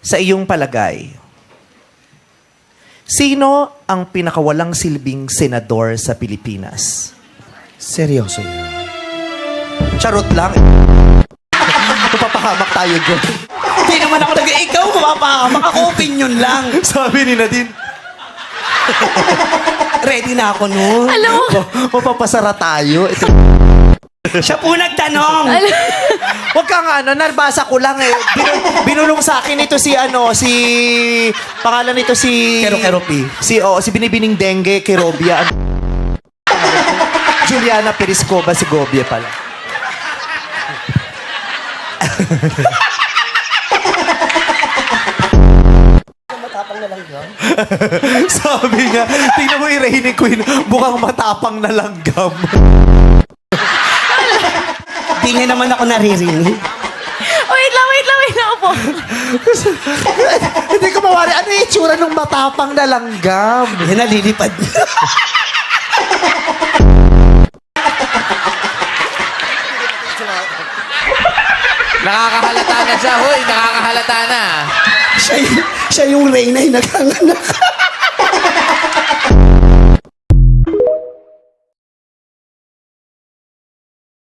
Sa iyong palagay, sino ang pinakawalang silbing senador sa Pilipinas? Seryoso yun. Charot lang. Mapapahamak tayo doon. Hindi naman ako ikaw, mapapahamak ako, opinion lang. Sabi ni Nadine. Ready na ako nun. Alam mo, Mapapasara tayo. Ito. Siya po nagtanong. Huwag ka nga, narbasa ko lang eh. Binulong sa akin ito si pangalan nito si... Kero-Keropi. Si Binibining Dengue Kerobia. Juliana Periscoba Segovia pala. Matapang na lang yun. Sabi nga, tingnan mo yung Rainy Queen, mukhang matapang na langgam. Di niya naman ako naririnig. wait lang po. Hindi ko mawari, ano yung itsura ng matapang na langgam? Yan, nalilipad. Nakakahalata na siya, hoy. Nakakahalata na. Siya yung Reyna yung nagkanganak.